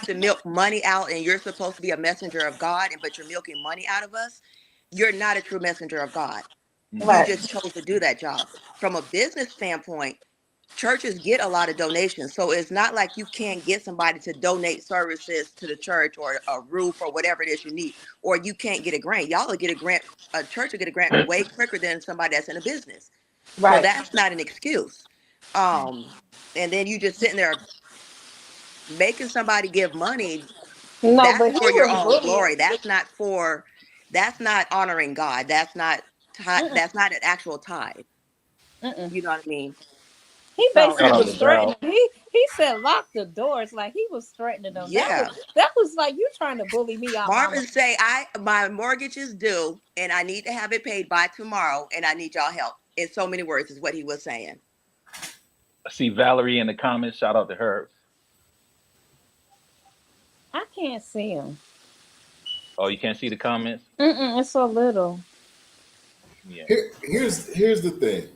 to milk money out and you're supposed to be a messenger of God, and but you're milking money out of us, you're not a true messenger of God. You Right. just chose to do that job. From a business standpoint, churches get a lot of donations. So it's not like you can't get somebody to donate services to the church or a roof or whatever it is you need, or you can't get a grant. Y'all will get a grant, a church will get a grant way quicker than somebody that's in a business. So Right. that's not an excuse. And then you just sitting there making somebody give money, No, that's but he for your was own bullying. glory. That's not honoring God. That's not Mm-mm, that's not an actual tithe. mm-mm. You know what I mean? He So basically Shout out was to Val. threatening. He said lock the doors, like he was threatening them. yeah. That was like you trying to bully me out my money. Marvin say, I my mortgage is due and I need to have it paid by tomorrow and I need y'all help. In so many words is what he was saying. I see Valerie in the comments. Shout out to her. I can't see him. Oh, you can't see the comments? Mm-mm, it's so little. Yeah. Here's the thing.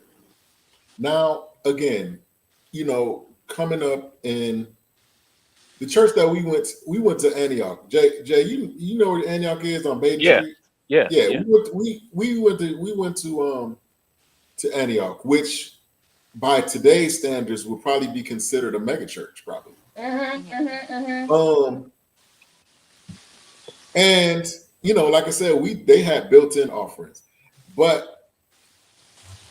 Now, again, coming up in the church that we went to Antioch. Jay, you know where Antioch is on Baden Yeah. Street? Yeah. Yeah, Yeah. we went to Antioch, which by today's standards would probably be considered a mega church, probably. Mm-hmm, mm-hmm, mm-hmm. And like I said, they had built-in offerings, but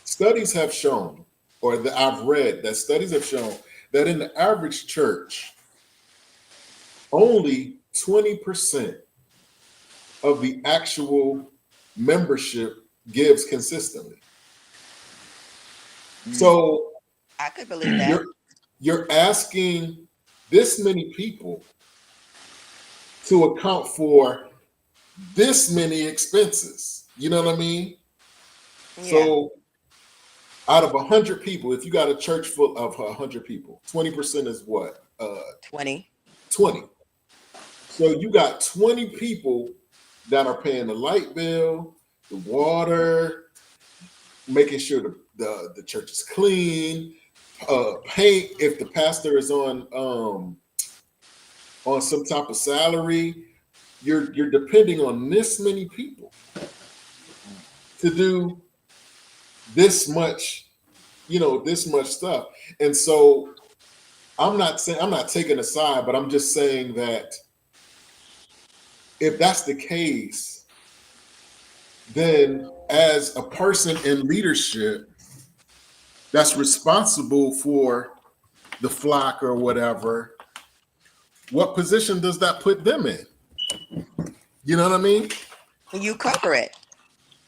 studies have shown, or that I've read that studies have shown that in the average church, only 20% of the actual membership gives consistently. So I could believe that. you're asking this many people to account for this many expenses. You know what I mean? Yeah. So out of 100 people, if you got a church full of 100 people, 20% is what? 20. 20. So you got 20 people that are paying the light bill, the water, making sure the church is clean, paint if the pastor is on some type of salary. You're depending on this many people to do this much, this much stuff. And so I'm not taking a side, but I'm just saying that if that's the case, then as a person in leadership that's responsible for the flock or whatever, what position does that put them in? You know what I mean? You cover it.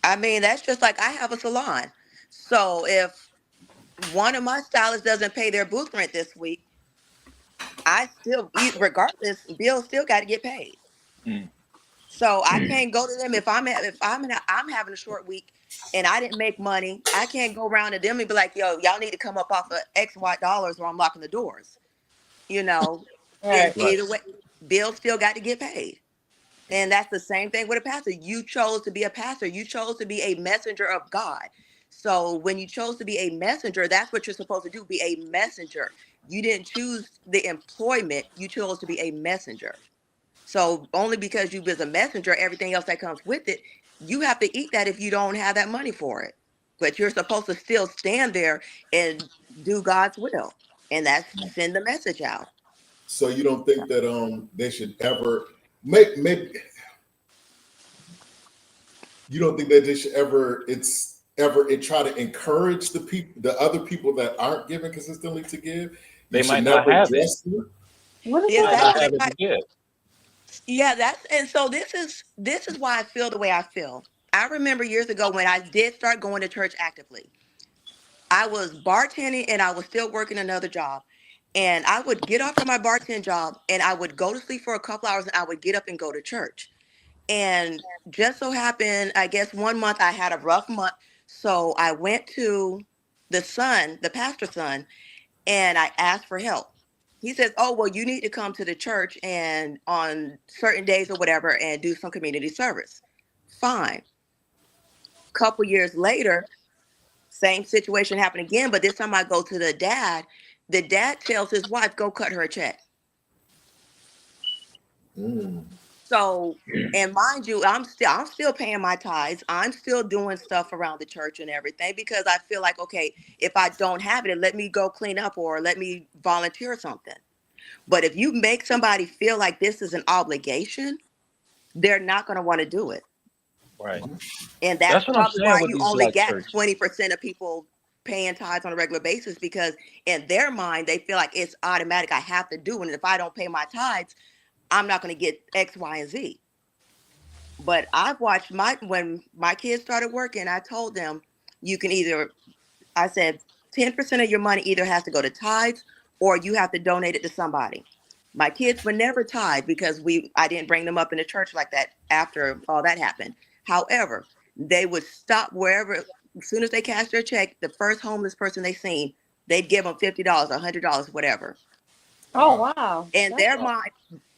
I mean, that's just like I have a salon. So if one of my stylists doesn't pay their booth rent this week, I still, regardless, bills still got to get paid. Mm. So I can't go to them if I'm having a short week and I didn't make money. I can't go around to them and be like, yo, y'all need to come up off of X Y dollars or I'm locking the doors. You know, Right. Right. either way, bills still got to get paid. And that's the same thing with a pastor. You chose to be a pastor. You chose to be a messenger of God. So when you chose to be a messenger, that's what you're supposed to do, be a messenger. You didn't choose the employment. You chose to be a messenger. So only because you was a messenger, everything else that comes with it, you have to eat that if you don't have that money for it. But you're supposed to still stand there and do God's will. And that's send the message out. So you don't think that they should ever maybe you don't think that they should ever try to encourage the other people that aren't giving consistently to give? They You should might not never have it. address them. What is They might not that? Exactly. have it to give. Yeah, that's and so this is why I feel the way I feel. I remember years ago when I did start going to church actively. I was bartending and I was still working another job. And I would get off from my bartend job and I would go to sleep for a couple hours and I would get up and go to church. And just so happened, I guess one month I had a rough month. So I went to the pastor's son, and I asked for help. He says, "Oh, well, you need to come to the church and on certain days or whatever and do some community service." Fine. Couple years later, same situation happened again, but this time I go to the dad. The dad tells his wife, "Go cut her a check." Mm. So, and mind you, I'm still paying my tithes. I'm still doing stuff around the church and everything because I feel like, okay, if I don't have it, let me go clean up or let me volunteer something. But if you make somebody feel like this is an obligation, they're not going to want to do it. Right. And that's That's what I'm probably saying why with you these only black got churches. 20% of people paying tithes on a regular basis because in their mind, they feel like it's automatic. I have to do it. And if I don't pay my tithes, I'm not going to get X, Y, and Z. But I've watched when my kids started working, I told them you can either, I said 10% of your money either has to go to tithes or you have to donate it to somebody. My kids were never tithe because I didn't bring them up in the church like that after all that happened. However, they would stop wherever, as soon as they cashed their check, the first homeless person they seen, they'd give them $50, $100, whatever. Oh Wow. wow. And their mind,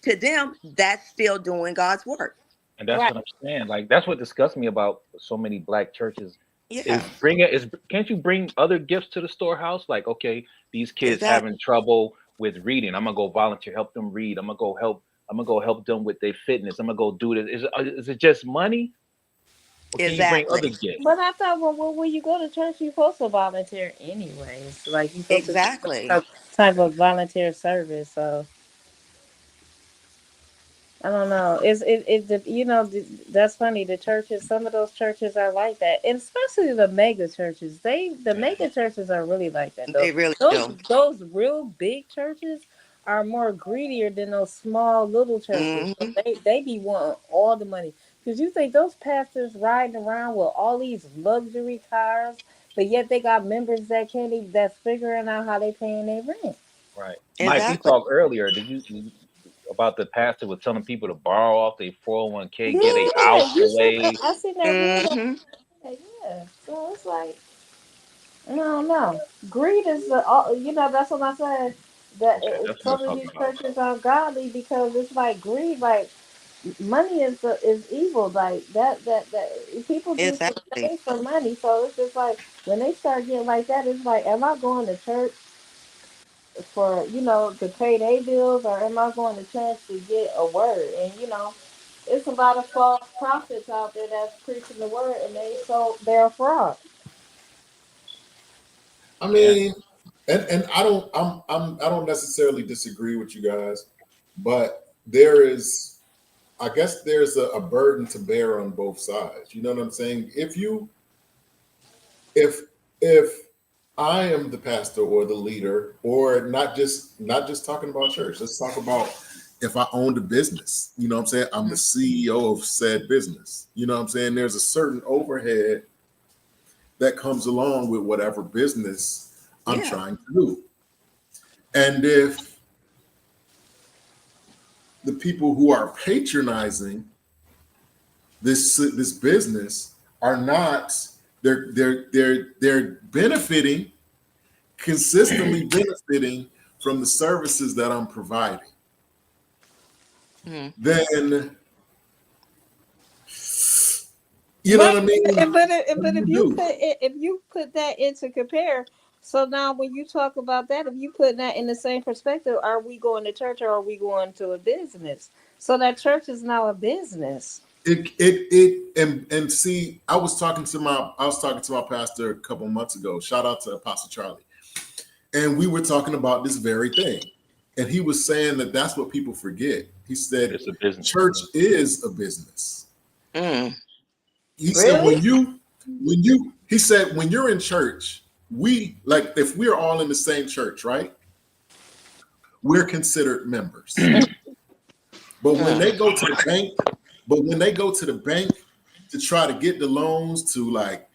to them, that's still doing God's work. And that's Right. what I'm saying. Like that's what disgusts me about so many black churches Yeah, is bring it is can't you bring other gifts to the storehouse? Like, okay, these kids exactly. having trouble with reading. I'm gonna go volunteer, help them read. I'm gonna go help them with their fitness. I'm gonna go do this. Is it just money? Or can you bring other Exactly. gifts? But I thought when you go to church, you're supposed to volunteer anyways. Like you're supposed to do Exactly. some type of volunteer service. So I don't know. That's funny. The churches, some of those churches are like that, and especially the mega churches. The Yeah. mega churches are really like that. Though They really those do. those real big churches are more greedier than those small little churches. So Hmm. they be wanting all the money. Because you think those pastors riding around with all these luxury cars, but yet they got members that can't even that's figuring out how they paying their rent. Right. Mike, we Exactly. talked earlier. About the pastor was telling people to borrow off their 401k, get a Yeah, house you see that? away. I seen that video. Hmm. Yeah, so it's like I don't know. Greed is that's what I said. That Okay, that's what I'm some of talking these about. churches are godly because it's like greed. Like money is evil. Like that people do some Exactly. things for money. So it's just like when they start getting like that, it's like, am I going to church for to pay their bills, or am I going to church to get a word? And it's a lot of false prophets out there that's preaching the word, and they're a fraud. I Yeah. mean, and I don't necessarily disagree with you guys, but I guess there's a burden to bear on both sides. You know what I'm saying? If if I am the pastor or the leader, or not just talking about church, let's talk about if I owned a business. You know what I'm saying? I'm the Mhm. CEO of said business. You know what I'm saying? There's a certain overhead that comes along with whatever business I'm Yeah. trying to do. And if the people who are patronizing this business are not, they're benefiting, consistently benefiting from the services that I'm providing, Mhm. then you know Right, what I mean? What do but you do? if you put that into compare, so now when you talk about that, if you put that in the same perspective, are we going to church or are we going to a business? So that church is now a business. And see, I was talking to my pastor a couple months ago. Shout out to Apostle Charlie. And we were talking about this very thing. And he was saying that that's what people forget. He said, It's a business. church is a business. Mm. He said, Really? he said, when you're in church, we, like, if we're all in the same church, right? We're considered members. But when Mm. they go to the bank, to try to get the loans to like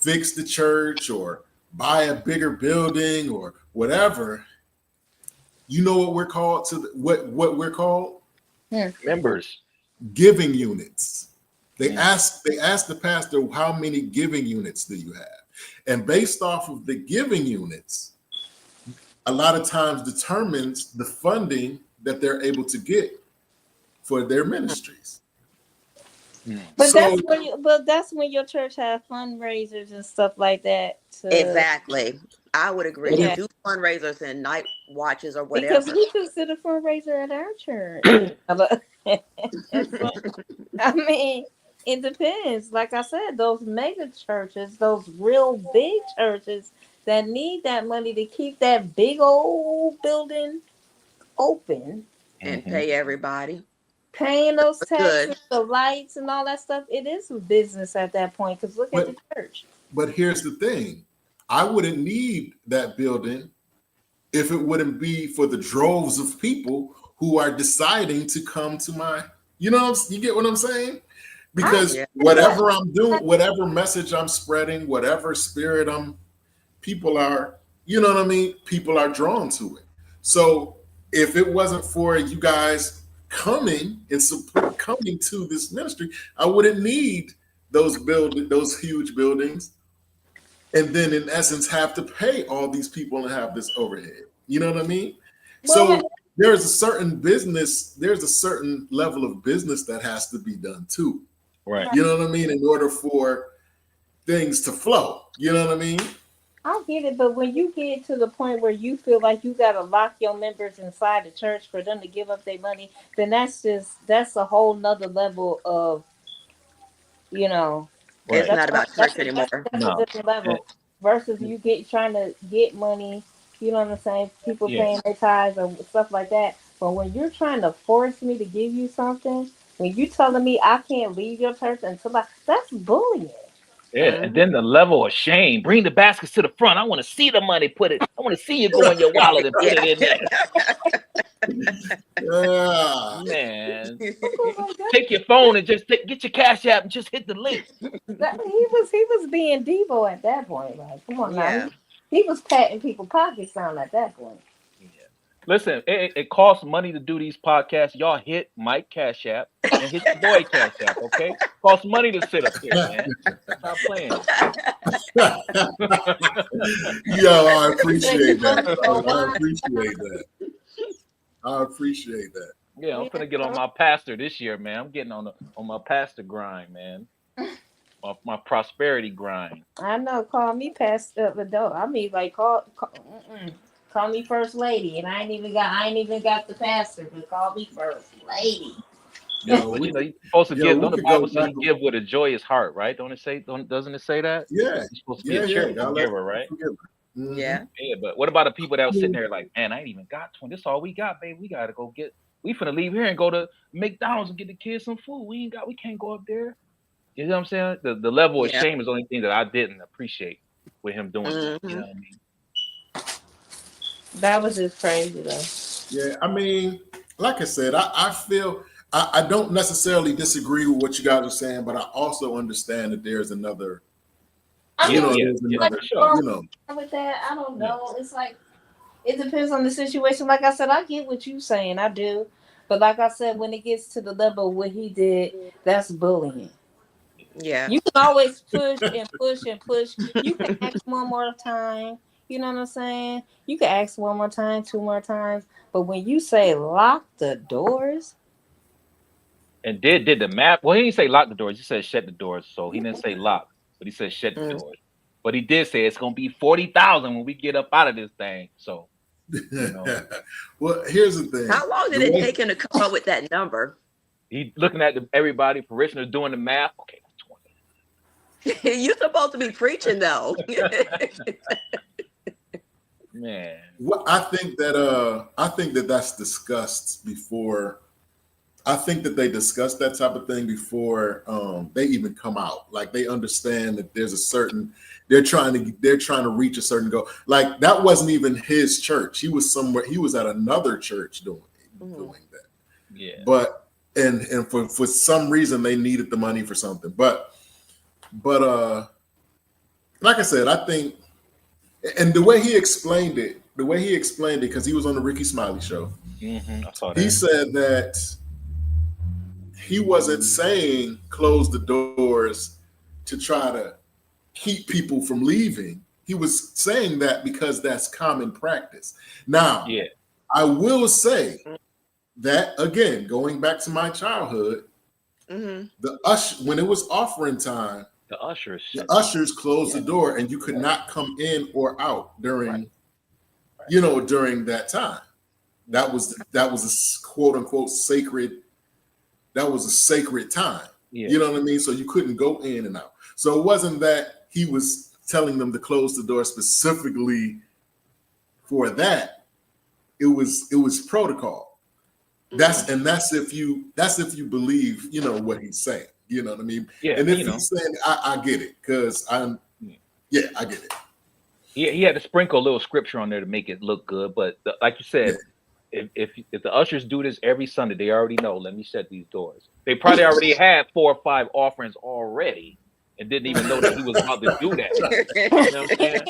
fix the church or buy a bigger building or whatever, you know what we're called what we're called? Hmm. Members. Giving units. They Mm. ask the pastor, how many giving units do you have? And based off of the giving units, a lot of times determines the funding that they're able to get for their ministries. Mm. But So that's when your church has fundraisers and stuff like that to Exactly. I would agree. Yeah. Do fundraisers and night watches or Because whatever. we just did a fundraiser at our church. So, I mean, it depends. Like I said, those mega churches, those real big churches that need that money to keep that big old building open, And Mhm. pay everybody. paying those taxes, Good. the lights, and all that stuff. It is a business at that point. Because look at the church. But here's the thing. I wouldn't need that building if it wouldn't be for the droves of people who are deciding to come to my, you get what I'm saying? Because Yeah. whatever I'm doing, whatever message I'm spreading, whatever spirit people are, you know what I mean? People are drawn to it. So if it wasn't for you guys coming and coming to this ministry, I wouldn't need those huge buildings, and then in essence have to pay all these people and have this overhead. You know what I mean? Well, So there's a certain level of business that has to be done too. Right. You know what I mean? In order for things to flow. You know what I mean? I get it, but when you get to the point where you feel like you got to lock your members inside the church for them to give up their money, then that's a whole nother level of, you know, It's Right. not about church anymore. that's No. a different level versus you trying to get money. You know what I'm saying? People Yeah. paying their tithes or stuff like that. But when you're trying to force me to give you something, when you telling me I can't leave your church until that's bullying. Yeah, and then the level of shame. Bring the baskets to the front. I want to see the money. I want to see you go in your wallet and put it in there. Yeah. Man, Like that. take your phone and just get your Cash App and just hit the link. He was being Devo at that point. Like, come on Yeah. now. He was patting people's pockets down at that point. Listen, it costs money to do these podcasts. Y'all hit Mike Cash App and hit the boy Cash App, okay? Costs money to sit up here, man. Stop playing. Yo, I appreciate that. I appreciate that. Yeah, I'm finna get on my pastor this year, man. I'm getting on my pastor grind, man. My prosperity grind. I know. Call me past the door. I mean, like call me first lady, and I ain't even got the pastor, but call me first lady. Yo, But you're supposed to give. Don't the could Bible go say you back- give with a joyous heart, right? Doesn't it say that? Yeah. You're supposed to be a cheerful giver, right? Mhm. Yeah. Yeah, but what about the people that was sitting there like, man, I ain't even got 20. This is all we got, babe. We gotta go get. We finna leave here and go to McDonald's and get the kids some food. We can't go up there. You know what I'm saying? The level of shame is the only thing that I didn't appreciate with him doing that. You know what I mean? That was just crazy though. Yeah, I mean, like I said, I feel I don't necessarily disagree with what you guys are saying, but I also understand that there's another. There's another. Sure. You know, With that, I don't know. It's like it depends on the situation. Like I said, I get what you're saying. I do. But like I said, when it gets to the level of what he did, that's bullying. Yeah. You can always push and push and push. You can ask one more time. You know what I'm saying? You can ask one more time, two more times. But when you say lock the doors, And did the map? Well, he didn't say lock the doors. He said shut the doors. So he didn't say lock, but he said shut the doors. But he did say it's gonna be 40,000 when we get up out of this thing. So, well, here's the thing. How long did it take him to come up with that number? He looking at everybody, parishioners doing the math. Okay, 20. You're supposed to be preaching though. Man. Well, I think that that's discussed before. I think that they discuss that type of thing before they even come out. Like they understand that there's a certain they're trying to reach a certain goal. Like that wasn't even his church. He was somewhere. He was at another church doing that. Yeah. But and for some reason they needed the money for something. But like I said, I think, and the way he explained it, because he was on the Ricky Smiley show. Mm-hmm, I saw that. He said that he wasn't saying close the doors to try to keep people from leaving. He was saying that because that's common practice. Now, I will say that again, going back to my childhood, when it was offering time, The ushers. The ushers closed the door, and you could not come in or out during, during that time. That was a quote unquote sacred. That was a sacred time. Yeah. You know what I mean? So you couldn't go in and out. So it wasn't that he was telling them to close the door specifically for that. It was protocol. That's if you believe, what he's saying. You know what I mean? Yeah. And if he's saying, I get it, because I get it. He had to sprinkle a little scripture on there to make it look good. But like you said, if the ushers do this every Sunday, they already know, let me shut these doors. They probably already had 4 or 5 offerings already and didn't even know that he was about to do that. You know what I'm saying?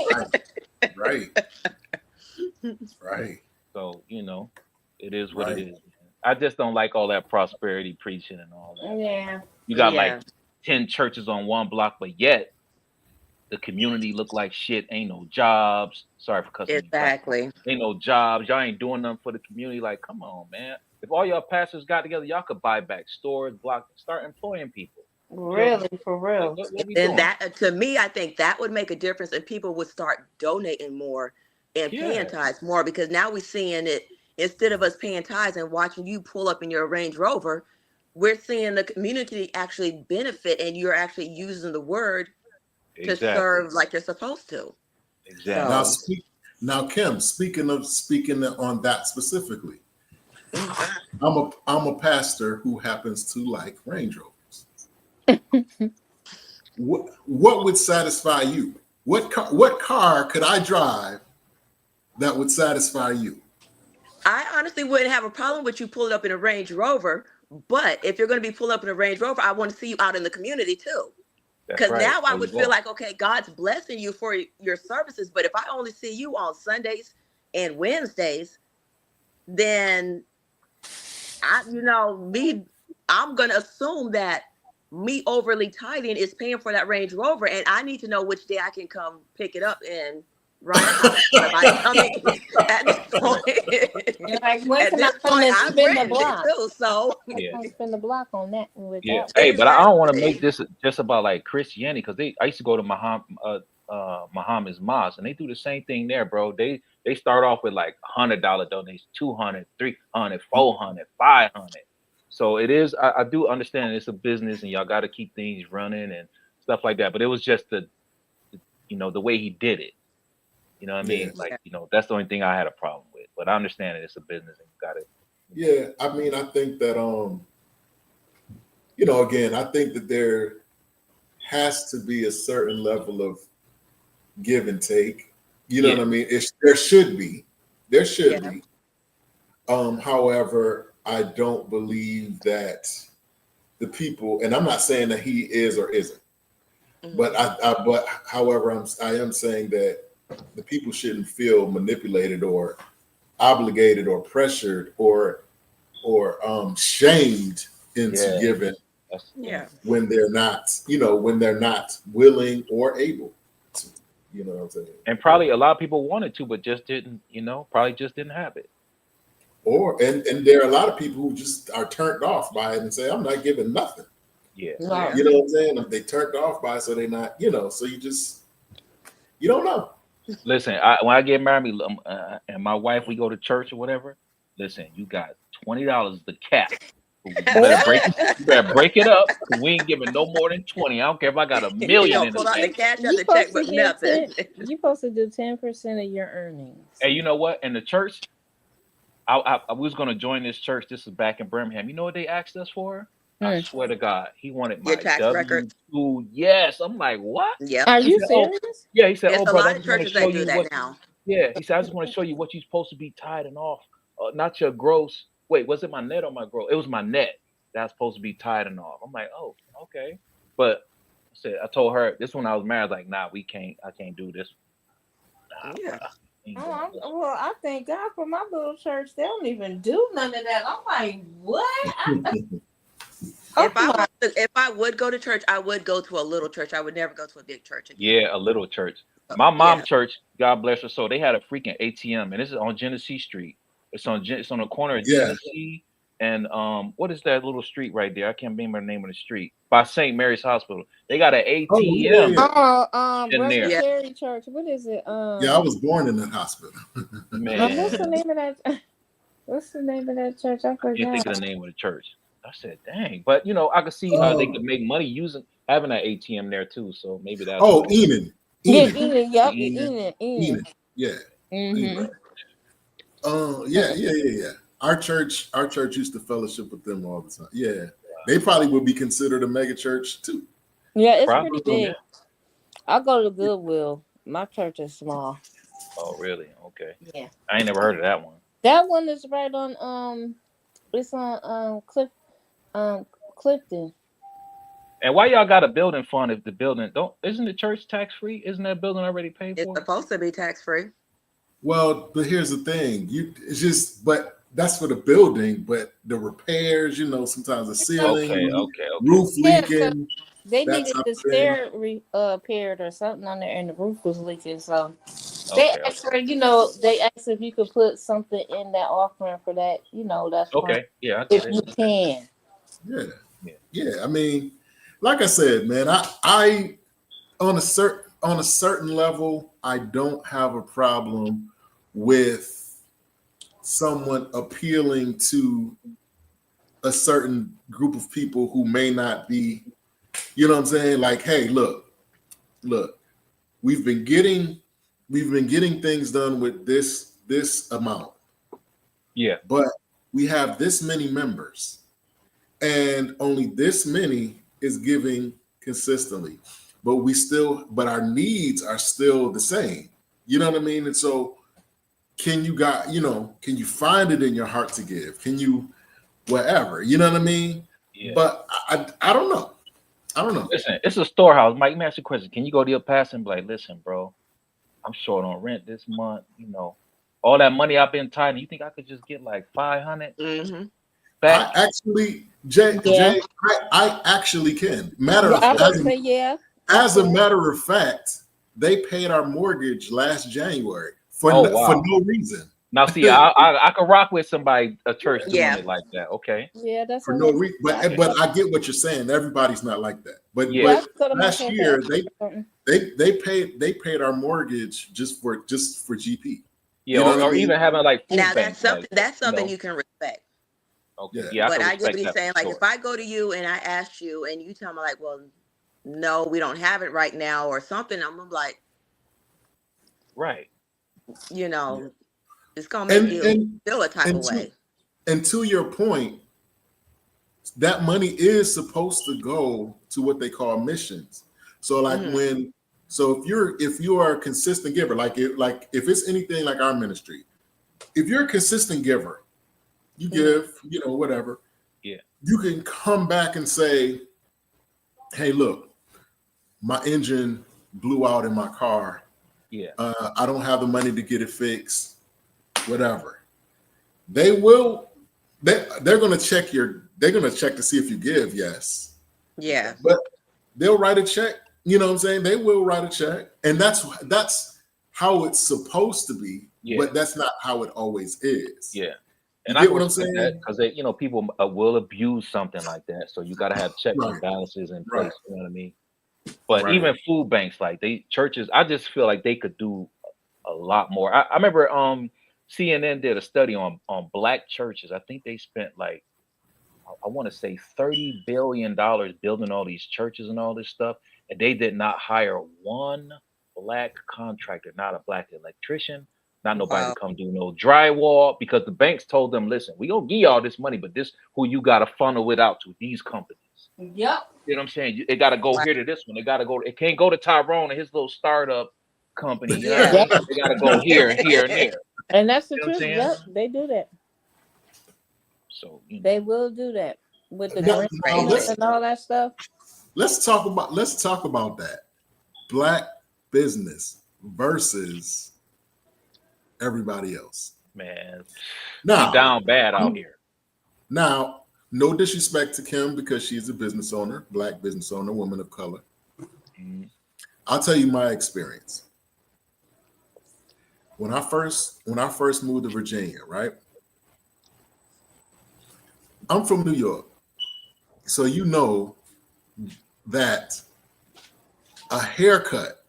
Right. So, it is what it is. I just don't like all that prosperity preaching and all that. Yeah. You got like 10 churches on one block, but yet the community look like shit. Ain't no jobs. Sorry for cussing. Exactly. Ain't no jobs. Y'all ain't doing nothing for the community. Like, come on, man. If all y'all pastors got together, y'all could buy back stores, start employing people. Really, for real. What we And doing? that, to me, I think that would make a difference, and people would start donating more and paying tithes more, because now we're seeing it, instead of us paying tithes and watching you pull up in your Range Rover, we're seeing the community actually benefit, and you're actually using the word to serve like you're supposed to. Exactly. Now, Kim, speaking on that specifically, I'm a pastor who happens to like Range Rovers. What would satisfy you? What car could I drive that would satisfy you? I honestly wouldn't have a problem with you pulling up in a Range Rover, but if you're going to be pulling up in a Range Rover, I want to see you out in the community too. Because now I would feel like, okay, God's blessing you for your services, but if I only see you on Sundays and Wednesdays, then I'm going to assume that me overly tithing is paying for that Range Rover, and I need to know which day I can come pick it up and ride out. At this point, like, when can I come and spin the block? Spin the block on that. With that. Hey, but I don't want to make this just about like Christianity, because I used to go to Muhammad's mosque, and they do the same thing there, bro. They start off with like $100 donations, 200, 300, 400, 500. So it is. I do understand it's a business, and y'all got to keep things running and stuff like that. But it was just the way he did it. You know what I mean? Like, that's the only thing I had a problem with. But I understand that it's a business and you got it. Yeah, I mean, I think that again, I think that there has to be a certain level of give and take. You know what I mean? There should be. However, I don't believe that the people, and I'm not saying that he is or isn't, but however, I am saying that the people shouldn't feel manipulated or obligated or pressured or shamed into giving when they're not willing or able to. You know what I'm saying? And probably a lot of people wanted to, but just didn't. Probably just didn't have it. And there are a lot of people who just are turned off by it and say, I'm not giving nothing. Yeah. You know what I'm saying? They turned off by it, so they're not, so you don't know. Listen, when I get married, and my wife, we go to church or whatever, listen, you got $20 the cap. You better break it up. We ain't giving no more than 20. I don't care if I got $1 million in the bank. You're supposed to do 10% of your earnings. Hey, you know what? In the church, I was going to join this church. This is back in Birmingham. You know what they asked us for? I swear to God, he wanted my tax record. Yes, I'm like, what? Yeah. Are you serious? Yeah, he said, There's a lot of churches that do that now. Yeah, he said, I just want to show you what you're supposed to be tithing off, not your gross. Wait, was it my net or my gross? It was my net that's supposed to be tithing off. I'm like, oh, okay. But I told her this when I was married, I was like, nah, I can't do this. Nah, well, I thank God for my little church. They don't even do none of that. I'm like, what? If I would go to church, I would go to a little church. I would never go to a big church again. Yeah, a little church. My mom's church, God bless her soul, they had a freaking ATM, and this is on Genesee Street. It's on the corner of Genesee and what is that little street right there? I can't remember the name of the street by St. Mary's Hospital. They got an ATM Oh, yeah. in Brother there. Yeah. Terry Church. What is it? Yeah, I was born in that hospital. What's the Man, name of that? What's the name of that church? I I can't think forgot. of the name of the church. I said, dang, but you know, I could see how they could make money using having that ATM there too. So maybe that's Oh, what it- Enon. Yeah, Enon. Enid. Yep, Enid. Enid. Yeah. Mm-hmm. Yeah. Our church used to fellowship with them all the time. Yeah. They probably would be considered a mega church too. Yeah, it's Probably, pretty big. yeah. I go to Goodwill. My church is small. Oh, really? Okay. Yeah. I ain't never heard of that one. That one is right on it's on Clifton. And why y'all got a building fund if the building isn't the church tax free? Isn't that building already paid It's for? supposed to be tax free. Well, but here's the thing. But that's for the building, but the repairs, sometimes the ceiling, Okay. roof Yeah, leaking. They That needed type the of thing. stair repaired or something on there, and the roof was leaking. So they Okay. asked for, they asked if you could put something in that offering for that. That's fine. Okay. Yeah, I get If you it. can. Yeah. I mean, like I said, man, I on a certain level, I don't have a problem with someone appealing to a certain group of people who may not be, you know what I'm saying? Like, hey, look, we've been getting things done with this amount, Yeah. but we have this many members, and only this many is giving consistently. But our needs are still the same. You know what I mean? And so can you find it in your heart to give? Can you whatever? You know what I mean? Yeah. But I don't know. Listen, it's a storehouse. Mike, let me ask you a question. Can you go to your pastor and be like, listen, bro, I'm short on rent this month. All that money I've been tithing. You think I could just get like 500 Mm-hmm. back? I actually, Jay, I actually can. I would say yeah. As a matter of fact, they paid our mortgage last January for wow. no reason. Now, see, I could rock with somebody, a church doing Yeah. it like that. Okay. Yeah, that's For no reason. But I get what you're saying. Everybody's not like that. But last year they paid our mortgage just for GP. Yeah, or even having like food Now banks, that's something you can respect. Okay. Yeah, but I get what he's he's saying. Like, if I go to you and I ask you and you tell me like, well, no, we don't have it right now or something, I'm like, right. It's gonna make you feel a type of way. And to your point, that money is supposed to go to what they call missions. So like if you are a consistent giver, like if it's anything like our ministry, if you're a consistent giver, you give, whatever. Yeah. You can come back and say, hey, look, my engine blew out in my car. Yeah. I don't have the money to get it fixed. Whatever. They're going to check to see if you give. Yes. Yeah. But they'll write a check. You know what I'm saying? They will write a check. And that's how it's supposed to be. Yeah. But that's not how it always is. Yeah. And I get what I'm saying? Because people will abuse something like that. So you got to have checks and balances in place. You know what I mean? But even food banks, like churches, I just feel like they could do a lot more. I remember CNN did a study on Black churches. I think they spent like, I want to say $30 billion building all these churches and all this stuff. And they did not hire one Black contractor, not a Black electrician, not nobody to come do no drywall, because the banks told them, listen, we gonna give you all this money, but this who you got to funnel it out to, these companies. Yep. You know what I'm saying? It got to go here to this one. It got to go. It can't go to Tyrone and his little startup company. You know what I mean? They got to go here, and there. And that's the truth. Yep, they do that. So they will do that with the grants and all that stuff. Let's talk about that. Black business versus everybody else. Man, now down bad out here. Now, no disrespect to Kim because she's a business owner, Black business owner, woman of color. Mm-hmm. I'll tell you my experience. When I first moved to Virginia, right? I'm from New York, so you know that a haircut,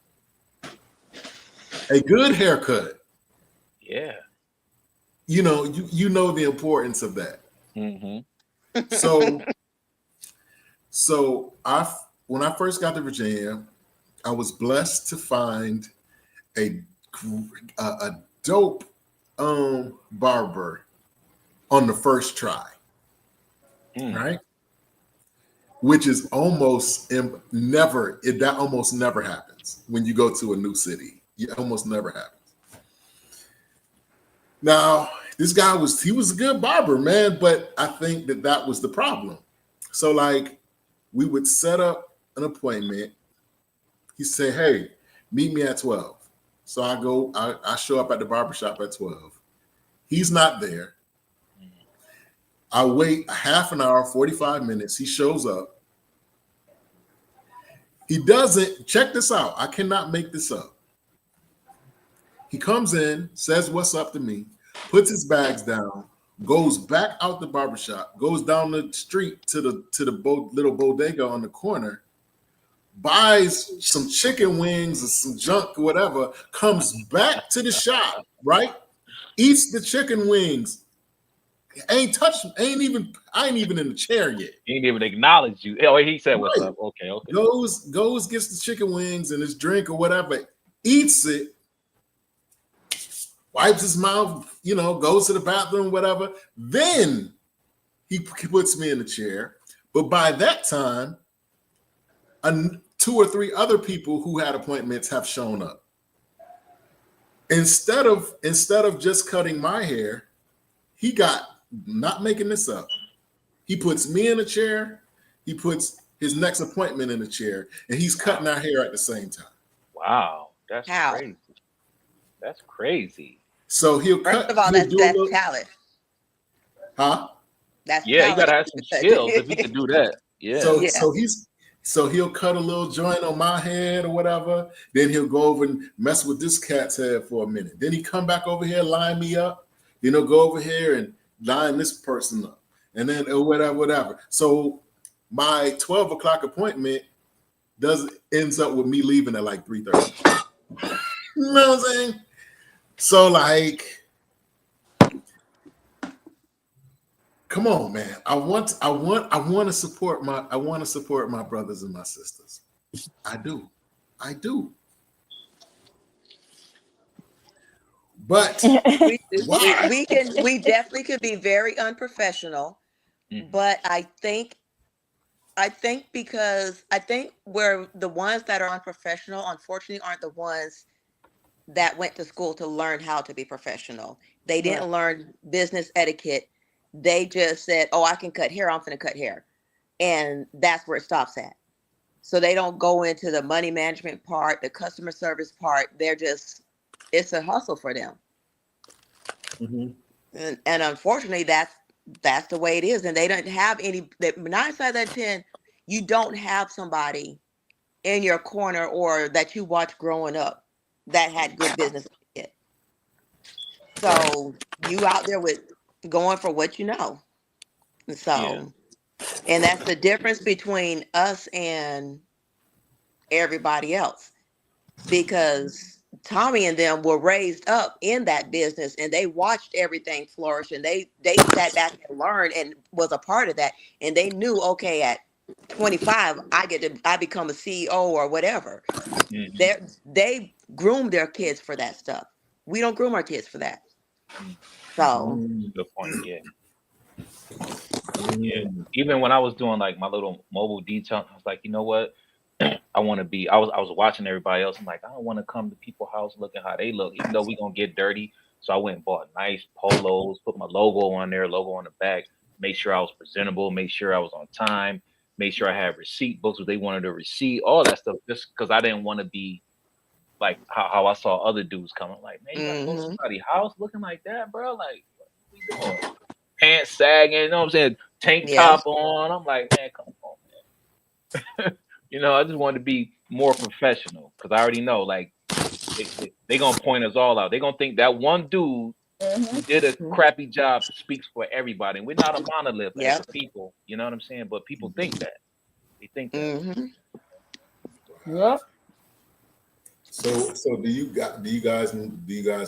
a good haircut, Yeah. you know, you know the importance of that. Mm-hmm. So when I first got to Virginia, I was blessed to find a a dope barber on the first try, right? Which is almost that almost never happens when you go to a new city. It almost never happens. Now, this guy was a good barber, man, but I think that was the problem. So like we would set up an appointment. He say, "Hey, meet me at 12." So I show up at the barbershop at 12. He's not there. I wait a half an hour, 45 minutes. He shows up. He doesn't, check this out. I cannot make this up. He comes in, says what's up to me, puts his bags down, goes back out the barbershop, goes down the street to the little bodega on the corner, buys some chicken wings or some junk or whatever, comes back to the shop, right? Eats the chicken wings. I ain't even in the chair yet. He didn't even acknowledge you. Oh, he said what's Right. up. Okay. Goes, gets the chicken wings and his drink or whatever, eats it, wipes his mouth, goes to the bathroom, whatever. Then he puts me in the chair. But by that time, 2 or 3 other people who had appointments have shown up. Instead of just cutting my hair, he got, not making this up, he puts me in a chair, he puts his next appointment in a chair, and he's cutting our hair at the same time. Wow, that's How? crazy. That's crazy. So he'll First cut. of all, that's talent. Huh? That's Yeah, talent. you gotta have some skills if you can do that. Yeah. So he'll cut a little joint on my head or whatever. Then he'll go over and mess with this cat's head for a minute. Then he come back over here, line me up. Then he'll go over here and line this person up. And then whatever. So my 12 o'clock appointment ends up with me leaving at like 3:30. You know what I'm saying? So like, come on, man. I want to support my brothers and my sisters. I do. But we definitely could be very unprofessional, but I think because where the ones that are unprofessional, unfortunately, aren't the ones that went to school to learn how to be professional. They didn't learn business etiquette. They just said, "Oh, I can cut hair. I'm going to cut hair," and that's where it stops at. So they don't go into the money management part, the customer service part. It's a hustle for them. Mhm. And unfortunately, that's the way it is. And they don't have 9 times out of 10, you don't have somebody in your corner or that you watched growing up that had good business etiquette. So you out there with going for what you know. And so, and that's the difference between us and everybody else, because Tommy and them were raised up in that business and they watched everything flourish, and they sat back and learned and was a part of that. And they knew, okay, at 25, I become a CEO or whatever. Mm-hmm. They groomed their kids for that stuff. We don't groom our kids for that. So good point. Yeah. Even when I was doing like my little mobile detail, I was like, you know what? I want to be. I was watching everybody else. I'm like, I don't want to come to people's house looking how they look, even though we gonna get dirty. So I went and bought nice polos, put my logo on there, logo on the back, make sure I was presentable, make sure I was on time, make sure I had receipt books if they wanted a receipt, all that stuff, just because I didn't want to be like how I saw other dudes coming. Like, man, you gotta go to somebody's house looking like that, bro. Like, what we doing? Pants sagging, you know what I'm saying? Tank top on. I'm like, man, come on, man. I just wanted to be more professional because I already know, like, they gonna point us all out. They gonna think that one dude You did a crappy job that speaks for everybody. And we're not a monolith as Yep. a people. You know what I'm saying? But people think that. They think that. Mm-hmm. Yep. So do you guys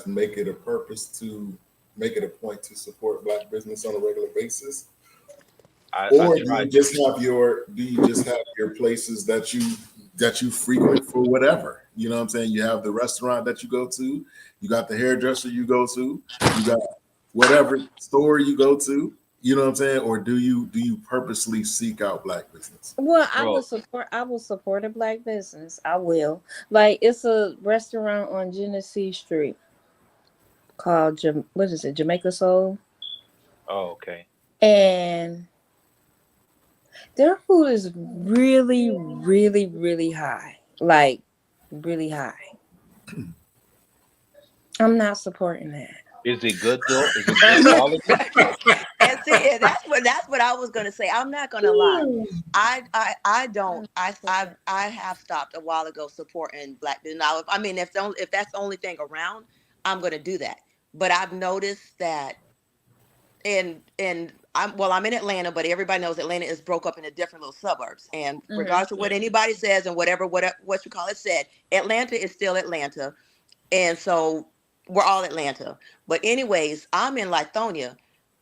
make it a purpose to make it a point to support Black business on a regular basis? Or do you just have your places that you frequent for whatever? You know what I'm saying? You have the restaurant that you go to, you got the hairdresser you go to, you got whatever store you go to. You know what I'm saying? Or do you purposely seek out Black business? Well, I will support a Black business. I will. Like, it's a restaurant on Genesee Street called Jamaica Soul. Oh, okay. And their food is really, really, really high. Like, really high. I'm not supporting that. Is it good though? Is it good quality? And see, that's what I was gonna say. I'm not gonna lie. I have stopped a while ago supporting Black business. Now, if that's the only thing around, I'm gonna do that. But I've noticed that, and I'm in Atlanta, but everybody knows Atlanta is broke up into different little suburbs. And regardless of what anybody says and what you call it said, Atlanta is still Atlanta, and so we're all Atlanta. But anyways, I'm in Lithonia.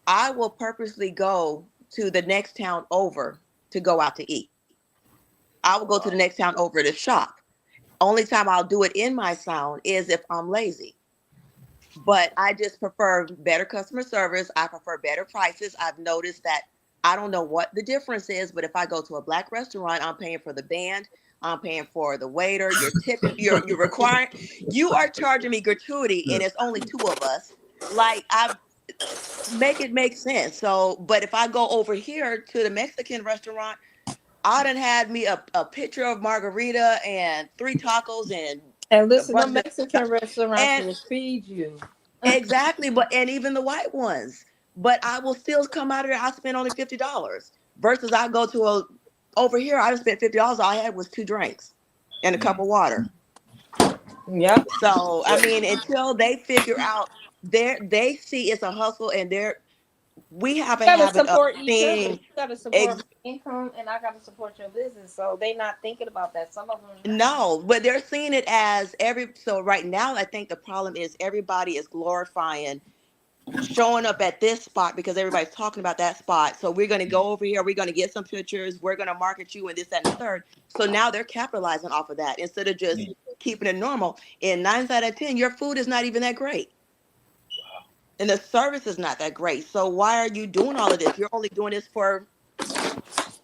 I will purposely go to the next town over to go out to eat. I will go to the next town over to shop. Only time I'll do it in my sound is if I'm lazy. But I just prefer better customer service. I prefer better prices. I've noticed that I don't know what the difference is, but if I go to a Black restaurant, I'm paying for the band, I'm paying for the waiter, you're tipping, you're requiring, you are charging me gratuity, and it's only two of us. Like, I make it make sense. So, but if I go over here to the Mexican restaurant, I done had me a picture of margarita and 3 tacos And listen, the bunch of Mexican restaurants and will feed you. exactly, and even the white ones. But I will still come out of there. I spend only $50 versus I go to over here. I just spent $50. All I had was 2 drinks and a cup of water. Yep. So I mean, until they figure out they see it's a hustle, and we have a Gotta habit of support each other. seeing. You gotta support my income, and I gotta support your business. So they not thinking about that. Some of them No, but they're seeing it as so right now, I think the problem is everybody is glorifying showing up at this spot because everybody's talking about that spot. So we're going to go over here. We're going to get some pictures. We're going to market you and this, that, and the third. So now they're capitalizing off of that instead of just keeping it normal. And 9 out of 10, your food is not even that great. Wow. And the service is not that great. So why are you doing all of this? You're only doing this for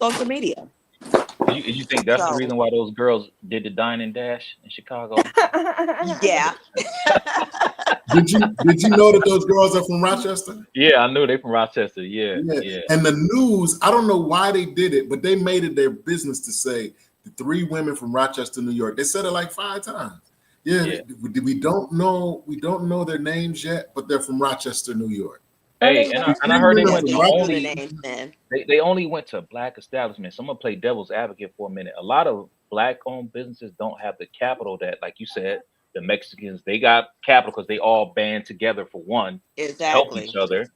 social media. You think that's the reason why those girls did the Dine and Dash in Chicago? Yeah. Did you know that those girls are from Rochester? Yeah, I knew they from Rochester. Yeah. And the news, I don't know why they did it, but they made it their business to say the 3 women from Rochester, New York. They said it like 5 times. Yeah. We don't know their names yet, but they're from Rochester, New York. Hey, and I heard they only went to Black establishments. So I'm gonna play devil's advocate for a minute. A lot of Black-owned businesses don't have the capital that, like you said, the Mexicans, they got capital because they all band together for one, help each other.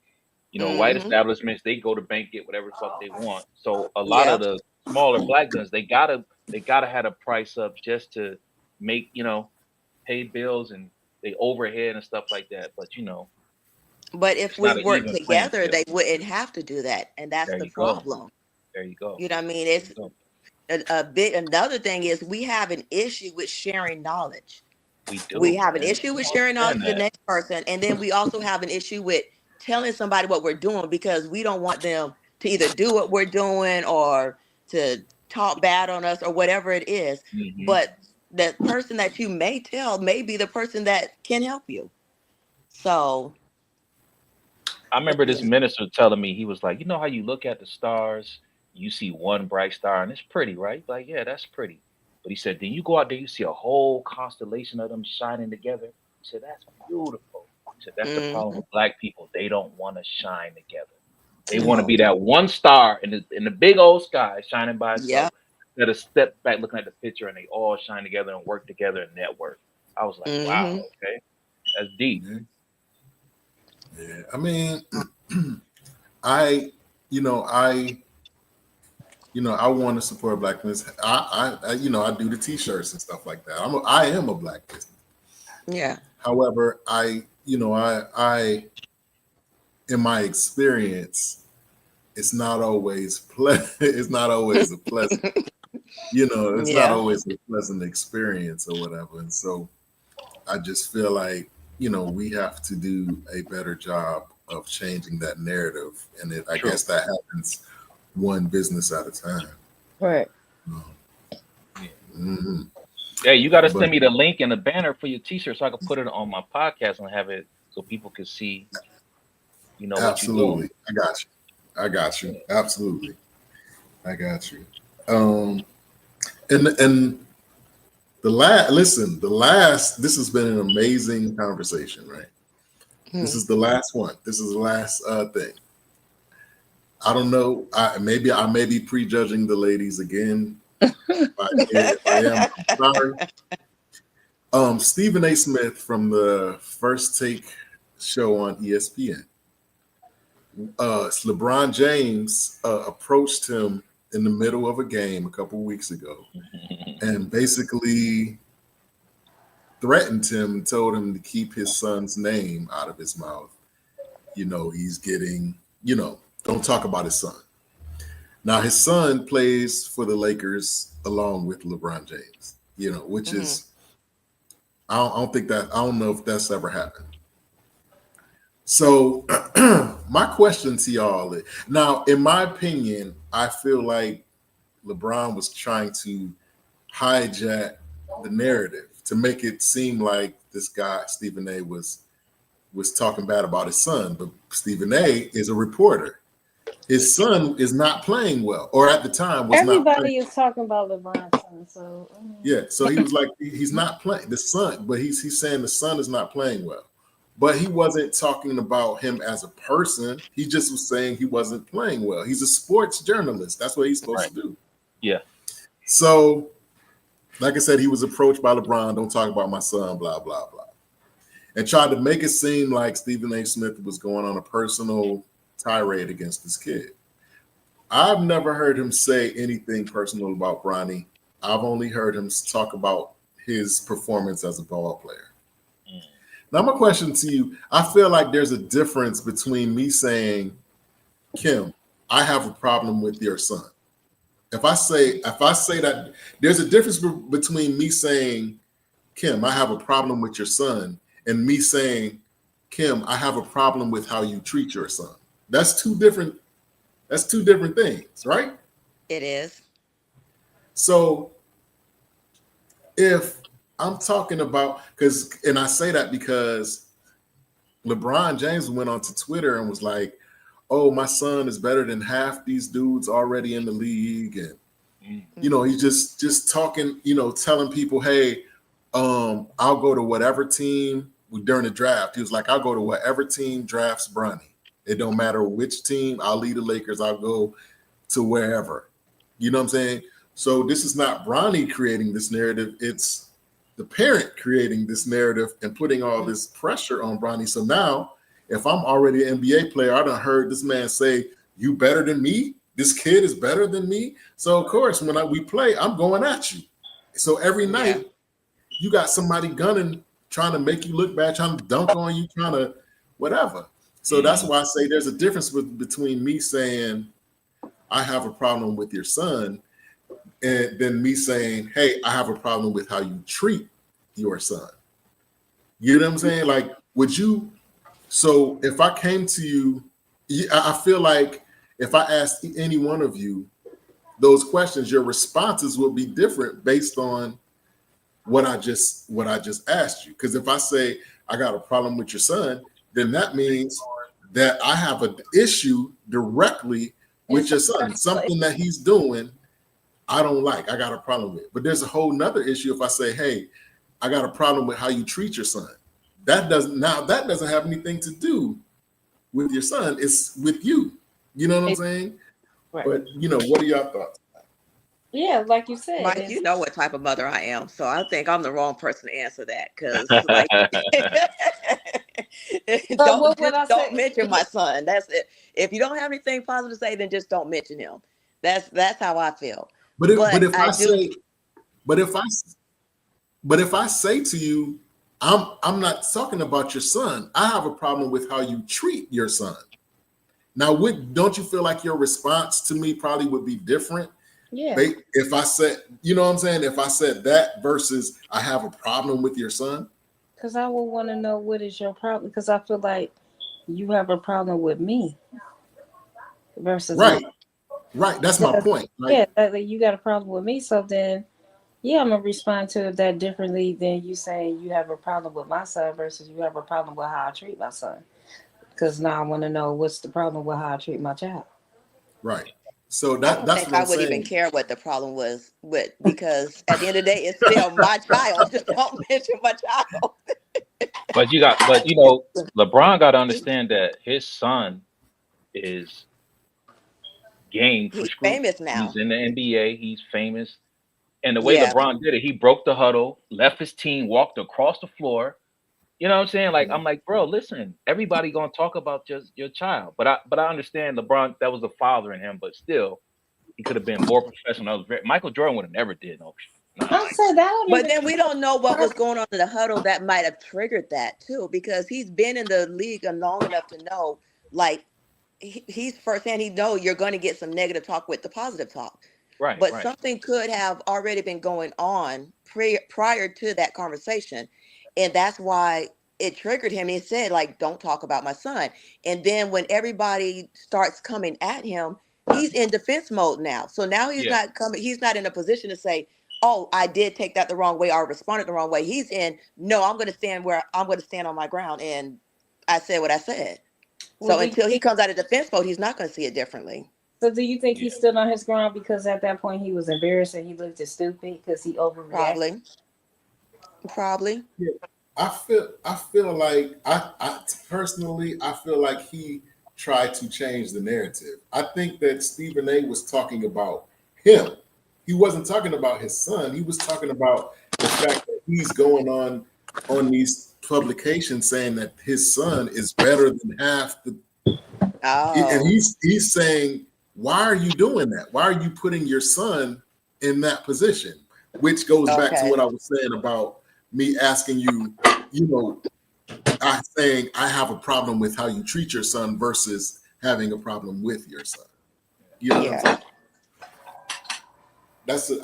You know, white establishments, they go to bank, get whatever the fuck they want. So a lot of the smaller Black businesses, they gotta have a price up just to make, pay bills and they overhead and stuff like that. But but if we work together, they wouldn't have to do that, and that's the problem. There you go. You know what I mean? It's another thing is we have an issue with sharing knowledge. We do. We have an issue with sharing knowledge with the next person, and then we also have an issue with telling somebody what we're doing because we don't want them to either do what we're doing or to talk bad on us or whatever it is. But the person that you may tell may be the person that can help you. So I remember this minister telling me, he was like, you know how you look at the stars, you see one bright star and it's pretty, right? Like, yeah, that's pretty. But he said, then you go out there, you see a whole constellation of them shining together. He said, that's beautiful. He said, that's the problem with Black people. They don't want to shine together. They want to be that one star in the big old sky shining by itself. Instead of step back looking at the picture and they all shine together and work together and network. I was like, wow, okay. That's deep. Yeah, I mean, I, I want to support Black business. I do the T-shirts and stuff like that. I am a Black business. Yeah. However, I, in my experience, it's not always it's not always a pleasant. It's not Yeah. always a pleasant experience or whatever. And so I just feel like we have to do a better job of changing that narrative, and I True. guess that happens one business at a time. Right. Mhm. Hey, you got to But send me the link and the banner for your T-shirt so I can put it on my podcast and have it so people can see, what you're doing. absolutely, I got you. Absolutely, I got you. And this has been an amazing conversation, right? This is the last one. This is the last thing. I don't know. I may be prejudging the ladies again. If I am, I'm sorry. Stephen A. Smith from the First Take show on ESPN. LeBron James approached him in the middle of a game a couple of weeks ago and basically threatened him, told him to keep his son's name out of his mouth. He's getting, don't talk about his son. Now, his son plays for the Lakers along with LeBron James, which is, I don't know if that's ever happened. So my question to y'all is, now, in my opinion, I feel like LeBron was trying to hijack the narrative to make it seem like this guy, Stephen A, was talking bad about his son, but Stephen A is a reporter. His son is not playing well, or at the time was not playing. Everybody is talking about LeBron's son, so Yeah, so he was like, he's not playing the son, but he's saying the son is not playing well. But he wasn't talking about him as a person. He just was saying he wasn't playing well. He's a sports journalist. That's what he's supposed to do. Yeah. So, like I said, he was approached by LeBron, don't talk about my son, blah, blah, blah. And tried to make it seem like Stephen A. Smith was going on a personal tirade against this kid. I've never heard him say anything personal about Bronny. I've only heard him talk about his performance as a ball player. Now, my question to you, I feel like there's a difference between me saying, Kim, I have a problem with your son. If I say that, there's a difference between me saying, Kim, I have a problem with your son, and me saying, Kim, I have a problem with how you treat your son. That's two different things, right? It is. So if I'm talking about, and I say that because LeBron James went onto Twitter and was like, oh, my son is better than half these dudes already in the league. And, he's just talking, telling people, hey, I'll go to whatever team during the draft. He was like, I'll go to whatever team drafts Bronny. It don't matter which team. I'll leave the Lakers. I'll go to wherever. You know what I'm saying? So this is not Bronny creating this narrative. It's the parent creating this narrative and putting all this pressure on Bronny. So now, if I'm already an NBA player, I done heard this man say, you better than me? This kid is better than me? So, of course, when we play, I'm going at you. So every night, you got somebody gunning, trying to make you look bad, trying to dunk on you, trying to whatever. So that's why I say there's a difference between me saying, I have a problem with your son, and then me saying, hey, I have a problem with how you treat your son. You know what I'm saying? Like, so if I came to you, I feel like if I asked any one of you those questions, your responses would be different based on what I just asked you. Because if I say I got a problem with your son, then that means that I have an issue directly with your son. Something that he's doing, I don't like. I got a problem with. But there's a whole nother issue if I say, hey, I got a problem with how you treat your son. That doesn't have anything to do with your son. It's with you. You know what I'm saying? Right. But what are y'all thoughts? Yeah, like you said. Mike, you know what type of mother I am, so I think I'm the wrong person to answer that because, like, But what would I don't say? mention my son. That's it. If you don't have anything positive to say, then just don't mention him. That's how I feel. But But if I I do. say, but if I but if I say to you, I'm not talking about your son. I have a problem with how you treat your son. Now, don't you feel like your response to me probably would be different? Yeah, If I said, you know what I'm saying? If I said that versus I have a problem with your son. because I would want to know what is your problem. Because I feel like you have a problem with me versus my. Right. Right. That's my Because, point. yeah, Like, like, you got a problem with me. So then, yeah, I'm gonna respond to that differently than you saying you have a problem with my son versus you have a problem with how I treat my son. Because now I want to know what's the problem with how I treat my child. right. So I don't that's think what I I'm would even saying. care what the problem was with, because at the end of the day, it's still my child. Just don't mention my child. But you know, LeBron got to understand that his son is game for He's scrutiny. famous He's now. in the NBA. He's famous. And the way Yeah. LeBron did it, he broke the huddle, left his team, walked across the floor. You know what I'm saying? Like, I'm like, bro, listen, everybody gonna talk about just your child. But I understand LeBron, that was the father in him, but still, he could have been more professional. Michael Jordan would have never did nothing I like said that don't But even. then we don't know what was going on in the huddle that might have triggered that too, because he's been in the league long enough to know, like, he's firsthand. He know you're going to get some negative talk with the positive talk, right, but right. something could have already been going on prior to that conversation, and that's why it triggered him. He said, like, don't talk about my son. And then when everybody starts coming at him, he's in defense mode now. So now Yeah. he's not in a position to say, oh, I did take that the wrong way, or responded the wrong way. He's in, no, I'm going to stand where I'm going to stand on my ground, and I said what I said. Well, So until he comes out of defense mode, he's not going to see it differently. so do you think he Yeah. stood on his ground because at that point he was embarrassed and he looked at stupid because he overreacted? Probably. Yeah, I feel like I personally I feel like he tried to change the narrative. I think that Stephen A was talking about him. He wasn't talking about his son. He was talking about the fact that he's going on these publications saying that his son is better than half the, and Oh, he's saying, why are you doing that? Why are you putting your son in that position? Which goes back to okay. what I was saying about me asking you, you know, I saying I have a problem with how you treat your son versus having a problem with your son. You know what I'm saying? Yeah.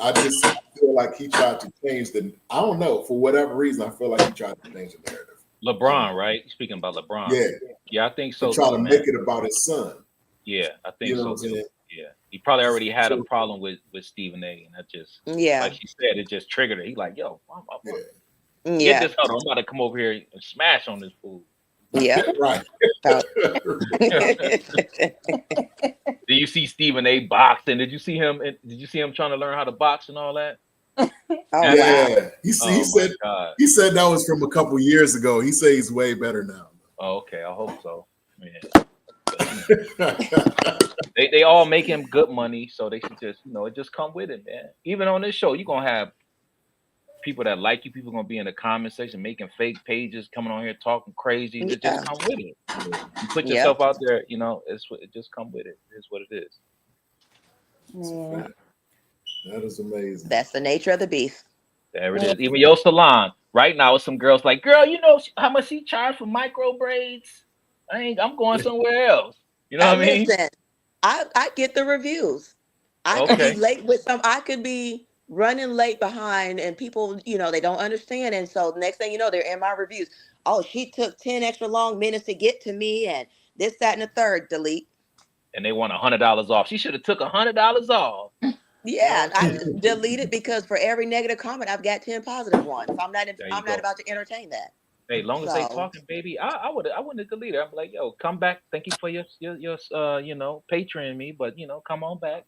I just feel like he tried to change the. I don't know, for whatever reason. I feel like he tried to change the narrative. LeBron, right? Speaking about LeBron. Yeah, Yeah, I think to so try too, to man. make it about his son. Yeah, I You think know what so I'm too. saying? Yeah. He probably already had a So problem with Stephen A. And that just, like Yeah. she said, it just triggered it. He like, yo, yeah, get Yeah. this huddle. I'm about to come over here and smash on this fool. Yep. right. So- Did you see Stephen A. boxing? Did you see him? Did you see him trying to learn how to box and all that? Oh wow. Yeah, he Oh my said god. he said that was from a couple years ago. He says he's way better now. Oh, okay. I hope so. Yeah. But, they all make him good money, so they should just, it just come with it, man. Even on this show, you're gonna have people that like you, people gonna be in the comment section making fake pages, coming on here talking crazy. It just Yeah. come with it. You put Yep. yourself out there, it just come with it. It's what it is. Man. That is amazing. That's the nature of the beast. There it is. Even your salon right now, with some girls like, girl, you know how much she charged for micro braids? I'm going somewhere else. You know what I mean? Listen, I get the reviews. I could be Okay. late with some. I could be running late behind, and people, they don't understand. And so next thing you know, they're in my reviews. Oh, she took 10 extra long minutes to get to me, and this, that, and the third. Delete. And they want $100 off. She should have took $100 off. Yeah, I delete it, because for every negative comment, I've got 10 positive ones. I'm not There you I'm not go. about to entertain that. Hey, long as they So talking, baby, I wouldn't have deleted it. I'm like, yo, come back. Thank you for your Patreon me, but come on back.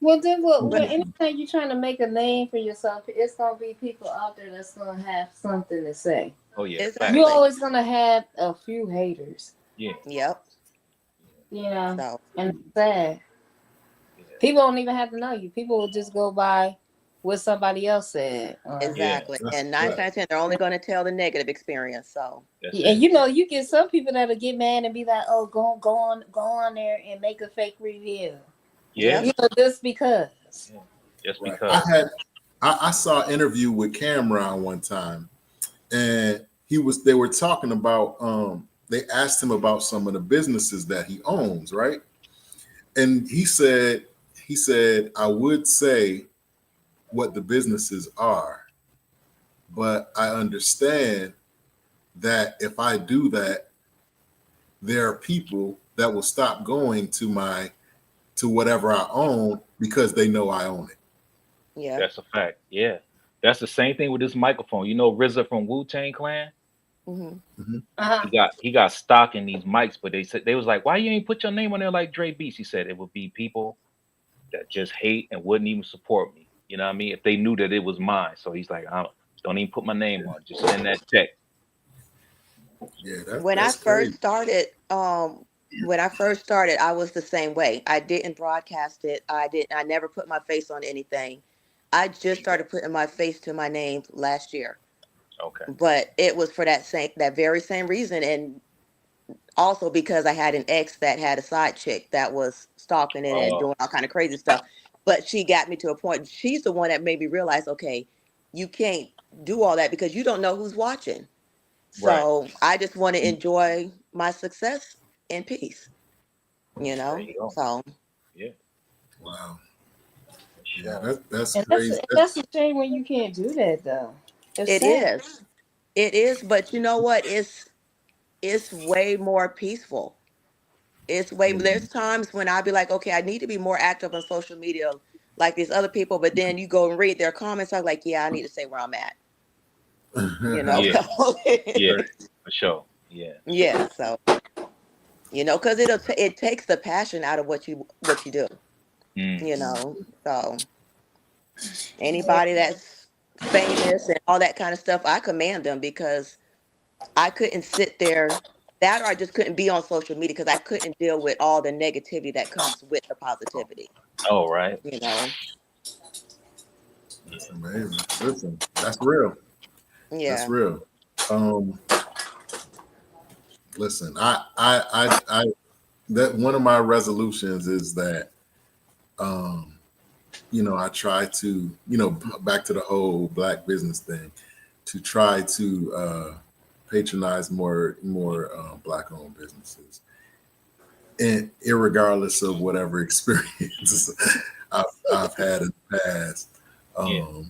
Well, then, But anytime you're trying to make a name for yourself, it's gonna be people out there that's gonna have something to say. Oh yeah, exactly. You're always gonna have a few haters. yeah. Yep. Yeah, So and it's sad. Yeah. People don't even have to know you. People will just go by what somebody else said. Exactly. That's And 9 right. times 10, they're only going to tell the negative experience. So That's Yeah, it. you know, you get some people that'll get mad and be like, "Oh, go on there and make a fake review." Yeah, You know, just because. just Right. because. I saw an interview with Cameron one time, and they were talking about they asked him about some of the businesses that he owns, right? And he said I would say what the businesses are, but I understand that if I do that, there are people that will stop going to whatever I own because they know I own it. yeah. That's a fact. Yeah. That's the same thing with this microphone. You know RZA from Wu-Tang Clan? Hmm. Mhm. Uh-huh. He got stock in these mics, but they was like, why you ain't put your name on there like Dre Beats? He said it would be people that just hate and wouldn't even support me. You know what I mean? If they knew that it was mine. So he's like, I don't even put my name on. Just send that check. Yeah, When I that's crazy. first started, I was the same way. I didn't broadcast it. I never put my face on anything. I just started putting my face to my name last year. Okay. But it was for that very same reason, and also because I had an ex that had a side chick that was stalking it and Oh, doing all kind of crazy stuff. But she got me to a point. She's the one that made me realize, okay, you can't do all that because you don't know who's watching. right. So I just want to enjoy my success in peace, you There know? you go. So Yeah. Wow. For Yeah, sure. that's And crazy. that's a shame when you can't do that though. It's it sad. is. It is, but you know what? It's way more peaceful. It's way Mhm. there's times when I'll be like, okay, I need to be more active on social media like these other people, but then you go and read their comments, I'm like, yeah, I need to say where I'm at, you know? Yeah. Yeah. For sure. Yeah. Yeah, so because it takes the passion out of what you do, Mm. you know. So anybody that's famous and all that kind of stuff, I commend them because I couldn't sit there that or I just couldn't be on social media because I couldn't deal with all the negativity that comes with the positivity, Oh, right. you know. Yeah. That's amazing. Listen, that's real. That's Yeah. real. Um, listen, I that one of my resolutions is that um, I try to, back to the whole black business thing, to try to patronize more black owned businesses, and irregardless of whatever experience I've had in the past. Yeah.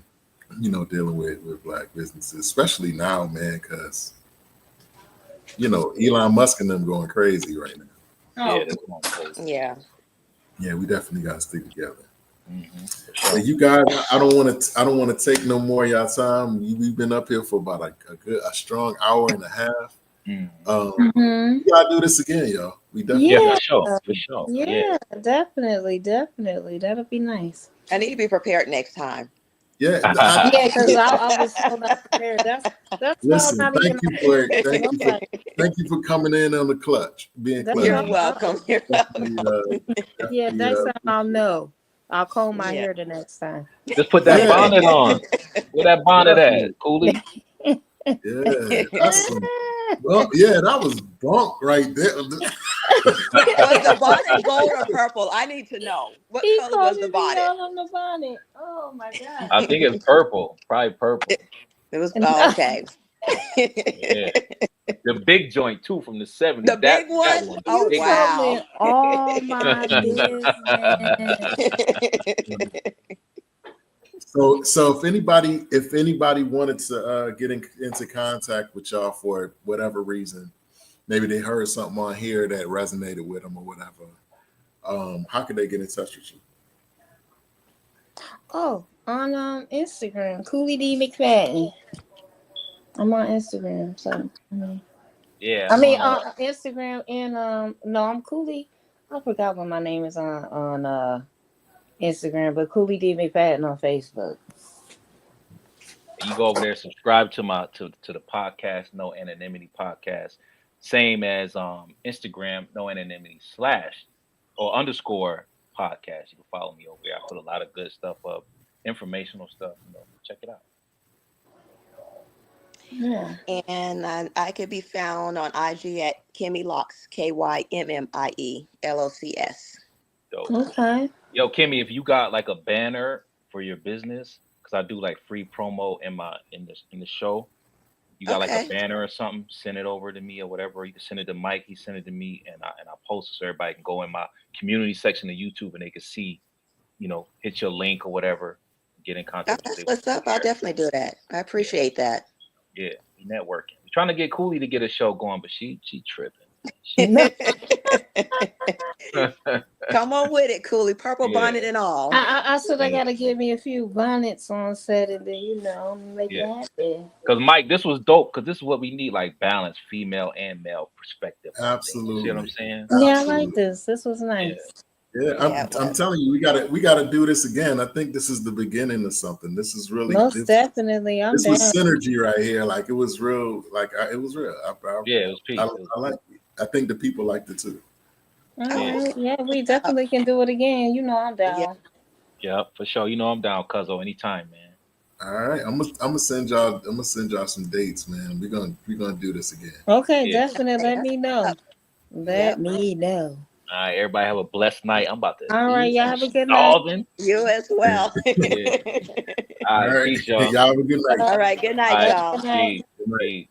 Dealing with black businesses, especially now, man, because Elon Musk and them going crazy right now. Yeah. Oh, That's going crazy. Yeah. Yeah, we definitely got to stick together. For But sure. you guys, I don't want to take no more of y'all time. We've been up here for about a strong hour and a half. Mm. mhm. We gotta do this again, y'all. We definitely Yeah, Yeah, for sure. For sure. Yeah. yeah, definitely. That'll be nice. I need to be prepared next time. Yeah. Yeah, because I was so not prepared. That's why I'm Listen, not even nobody. thank you for coming in on the being That's You're all. clutch. welcome. You're welcome. Yeah, Definitely, next time I'll know. I'll comb my Yeah. hair the next time. Just put that yeah, bonnet on. Where that bonnet at, definitely. Cooley? Yeah, that's some. Well, yeah, that was bunk right there. Was the bonnet gold or purple? I need to know. What He color was the calling me bonnet? out on the bonnet. Oh my god. I think it's purple. Probably purple. It was And okay. Yeah. The big joint too from the 70s. The big That one? one. The Oh you big one. telling wow. all my business. So if anybody wanted to get into contact with y'all for whatever reason, maybe they heard something on here that resonated with them or whatever, how could they get in touch with you? Oh, on Instagram, Cooley D McFadden. I'm on Instagram, so Yeah, I I'm mean on Instagram and no, I'm Cooley. I forgot what my name is on Instagram, but Cooley D McFadden on Facebook. you go over there, subscribe to my to the podcast, No Anonymity Podcast. Same as Instagram, No Anonymity / or _ podcast. You can follow me over there. I put a lot of good stuff up. informational stuff. Check it out. Yeah. And I could be found on IG at Kimmy Locks, KYMMIE LOCS. Dope. Okay. Yo, Kimmy, if you got like a banner for your business, because I do like free promo in the show. You got like a Okay. banner or something, send it over to me or whatever. You can send it to Mike, he send it to me, and I post it so everybody can go in my community section of YouTube and they can see, hit your link or whatever, get in contact with That's you. what's up. I'll definitely do that. I appreciate that. Yeah, we networking. We're trying to get Cooley to get a show going, but she tripping. Come on with it, Cooley. Purple Yeah. bonnet and all. I said I Yeah. gotta give me a few bonnets on Saturday, make it Yeah. happen. Because Mike, this was dope. Because this is what we need, like balance, female and male perspective. on things. Absolutely. You see what I'm saying? Yeah, I Absolutely. like this. This was nice. Yeah, Yeah, I'm telling you, we gotta do this again. I think this is the beginning of something. This is really Most this definitely. I'm was down. synergy right here. Like it was real. It was real. Yeah, it was peace. I like it. I think the people liked it too. All right. Yeah, we definitely can do it again. I'm down. Yeah. Yeah, for sure. I'm down, Cuzzo, anytime, man. All right, I'm gonna send y'all some dates, man. We're gonna do this again. Okay, Yeah. definitely. Let me know. Let me know. All right, everybody have a blessed night. I'm about to All right, eat y'all some have a good night. starving. You as well. Yeah. All right, peace, y'all. Y'all have a good night. All right. Good night, All right. y'all. Good night. Peace. Peace.